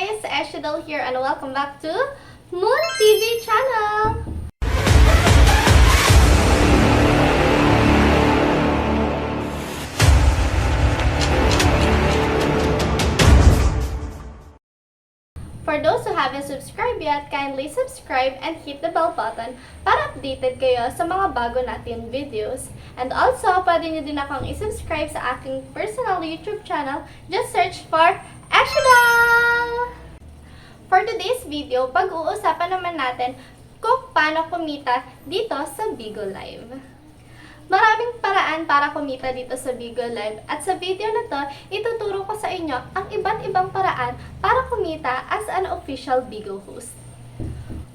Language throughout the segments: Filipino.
guys! Esshi Doll here and welcome back to Moon TV channel! For those who haven't subscribed yet, kindly subscribe and hit the bell button para updated kayo sa mga bago natin videos. And also, pwede nyo din akong isubscribe sa aking personal YouTube channel. Just search for Esshi Doll! For today's video, pag-uusapan naman natin kung paano kumita dito sa BigoLive. Maraming paraan para kumita dito sa BigoLive at sa video na to, ituturo ko sa inyo ang iba't ibang paraan para kumita as an official Bigo host.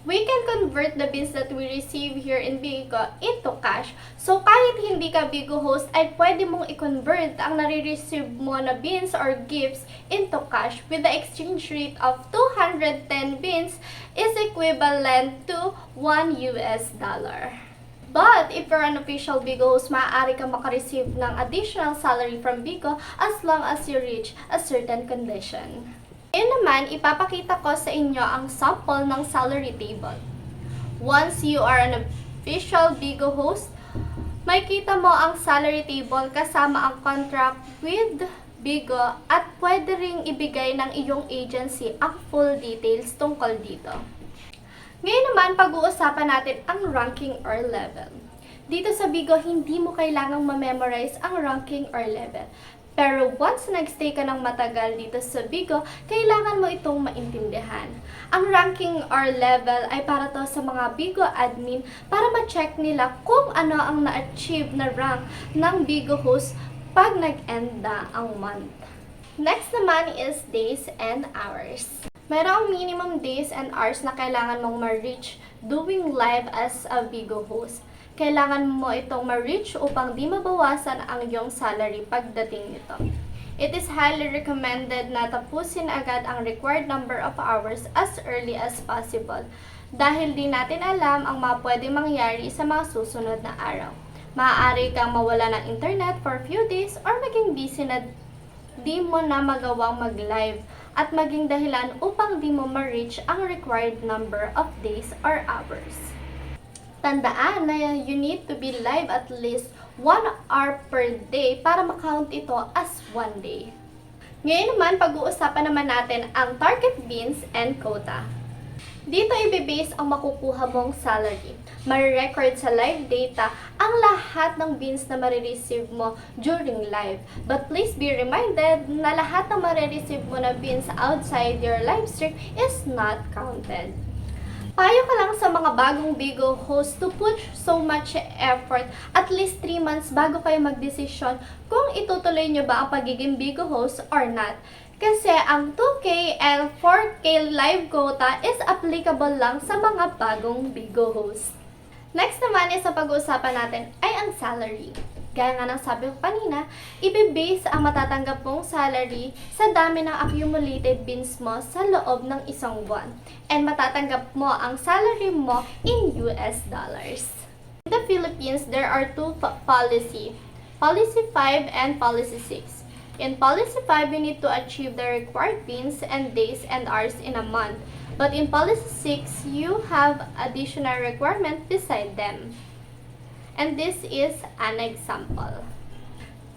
We can convert the bins that we receive here in Bigo into cash. So kahit hindi ka Bigo host ay pwede mong i-convert ang nare-receive mo na bins or gifts into cash with the exchange rate of 210 bins is equivalent to $1. But if you're an official Bigo host, maaari kang makareceive ng additional salary from Bigo as long as you reach a certain condition. Ngayon naman, ipapakita ko sa inyo ang sample ng salary table. Once you are an official Bigo host, makikita mo ang salary table kasama ang contract with Bigo at pwede ring ibigay ng iyong agency ang full details tungkol dito. Ngayon naman, pag-uusapan natin ang ranking or level. Dito sa Bigo, hindi mo kailangang ma-memorize ang ranking or level. Pero once nagstay ka ng matagal dito sa Bigo, kailangan mo itong maintindihan. Ang ranking or level ay para to sa mga Bigo admin para ma-check nila kung ano ang na-achieve na rank ng Bigo host pag nag-end na ang month. Next naman is days and hours. Mayroong minimum days and hours na kailangan mong ma-reach doing live as a Bigo host. Kailangan mo itong ma-reach upang di mabawasan ang iyong salary pagdating nito. It is highly recommended na tapusin agad ang required number of hours as early as possible dahil di natin alam ang mga pwedeng mangyari sa mga susunod na araw. Maaari kang mawala ng internet for few days or maging busy na di mo na magawang mag-live at maging dahilan upang di mo ma-reach ang required number of days or hours. Tandaan na you need to be live at least 1 hour per day para makount ito as 1 day. Ngayon naman, pag-uusapan naman natin ang target bins and quota. Dito i-base ang makukuha mong salary. Marirecord sa live data ang lahat ng bins na marireceive mo during live. But please be reminded na lahat ng marireceive mo na bins outside your live stream is not counted. Payo ka lang sa mga bagong Bigo host to put so much effort at least 3 months bago kayo magdesisyon kung itutuloy nyo ba ang pagiging Bigo host or not. Kasi ang 2K and 4K live quota is applicable lang sa mga bagong Bigo host. Next naman is sa pag-uusapan natin ay ang salary. Gaya nga ng sabi ko kanina, i-base ang matatanggap mong salary sa dami ng accumulated bins mo sa loob ng isang buwan. And matatanggap mo ang salary mo in US dollars. In the Philippines, there are two policy. Policy 5 and Policy 6. In Policy 5, you need to achieve the required bins and days and hours in a month. But in Policy 6, you have additional requirement beside them. And this is an example.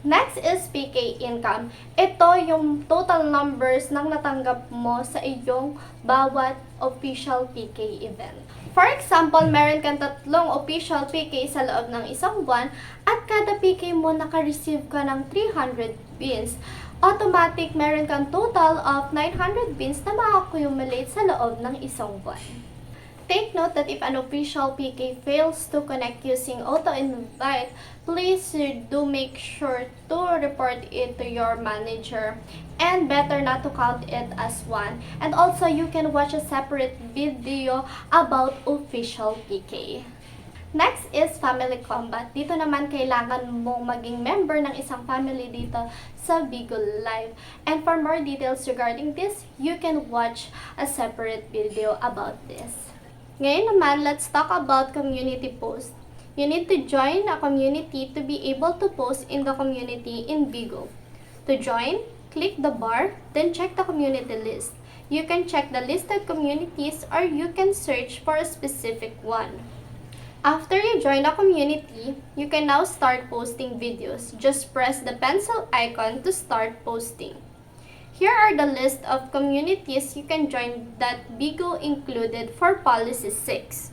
Next is PK income. Ito yung total numbers ng natanggap mo sa iyong bawat official PK event. For example, meron kang 3 official PK sa loob ng isang buwan at kada PK mo naka-receive ka ng 300 bins. Automatic, meron kang total of 900 bins na ma-accumulate sa loob ng isang buwan. Take note that if an official PK fails to connect using auto-invite, please do make sure to report it to your manager and better not to count it as one. And also, you can watch a separate video about official PK. Next is family combat. Dito naman kailangan mong maging member ng isang family dito sa BigoLive. And for more details regarding this, you can watch a separate video about this. Ngayon naman, let's talk about community post. You need to join a community to be able to post in the community in Bigo. To join, click the bar, then check the community list. You can check the listed communities or you can search for a specific one. After you join a community, you can now start posting videos. Just press the pencil icon to start posting. Here are the list of communities you can join that BIGO included for Policy 6.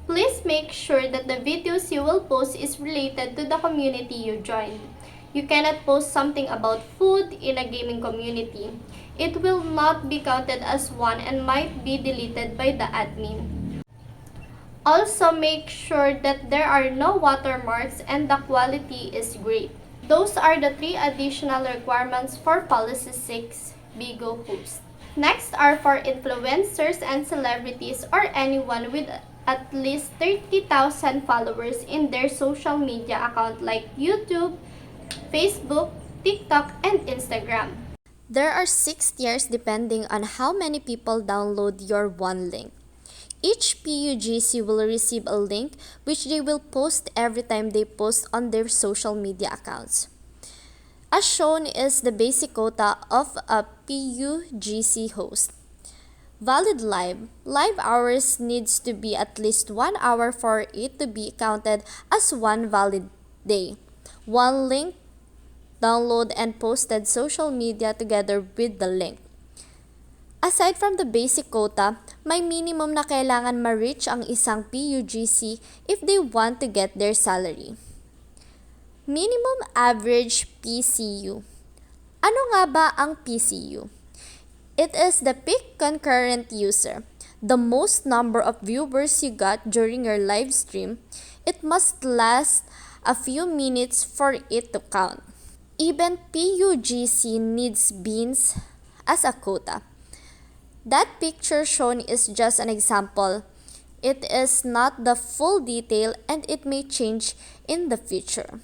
Please make sure that the videos you will post is related to the community you joined. You cannot post something about food in a gaming community. It will not be counted as one and might be deleted by the admin. Also, make sure that there are no watermarks and the quality is great. Those are the 3 additional requirements for Policy 6 BIGO host. Next are for influencers and celebrities or anyone with at least 30,000 followers in their social media account like YouTube, Facebook, TikTok, and Instagram. There are 6 tiers depending on how many people download your one link. Each PUGC will receive a link which they will post every time they post on their social media accounts. As shown is the basic quota of a PUGC host. Valid live. Live hours needs to be at least 1 hour for it to be counted as one valid day. One link, download and posted social media together with the link. Aside from the basic quota, may minimum na kailangan ma-reach ang isang PUGC if they want to get their salary. Minimum average PCU. Ano nga ba ang PCU? It is the peak concurrent user. The most number of viewers you got during your live stream. It must last a few minutes for it to count. Even PUGC needs beans as a quota. That picture shown is just an example. It is not the full detail and it may change in the future.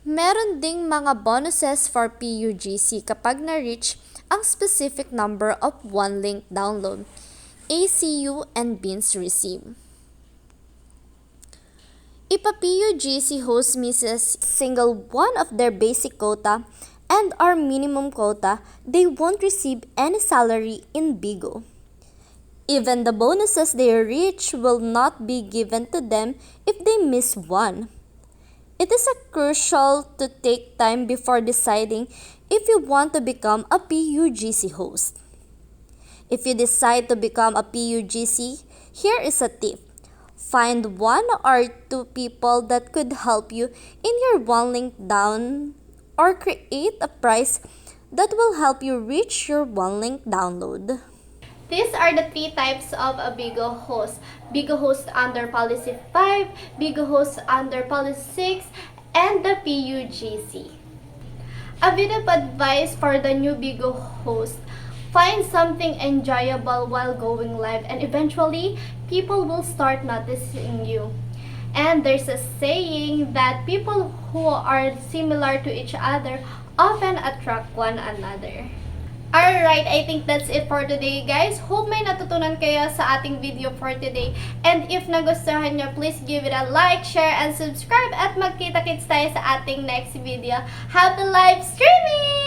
Meron ding mga bonuses for PUGC kapag na-reach ang specific number of one link download, ACU, and beans received. If a PUGC host misses single one of their basic quota and our minimum quota, they won't receive any salary in BIGO. Even the bonuses they reach will not be given to them if they miss one. It is crucial to take time before deciding if you want to become a PUGC host. If you decide to become a PUGC, here is a tip. Find 1 or 2 people that could help you in your one link down or create a price that will help you reach your one link download. These are the 3 types of a BIGO host. BIGO host under Policy 5, BIGO host under Policy 6, and the PUGC. A bit of advice for the new BIGO host. Find something enjoyable while going live and eventually people will start noticing you. And there's a saying that people who are similar to each other often attract one another. Alright, I think that's it for today, guys. Hope may natutunan kayo sa ating video for today. And if nagustuhan nyo, please give it a like, share, and subscribe. At magkita-kits tayo sa ating next video. Happy live streaming!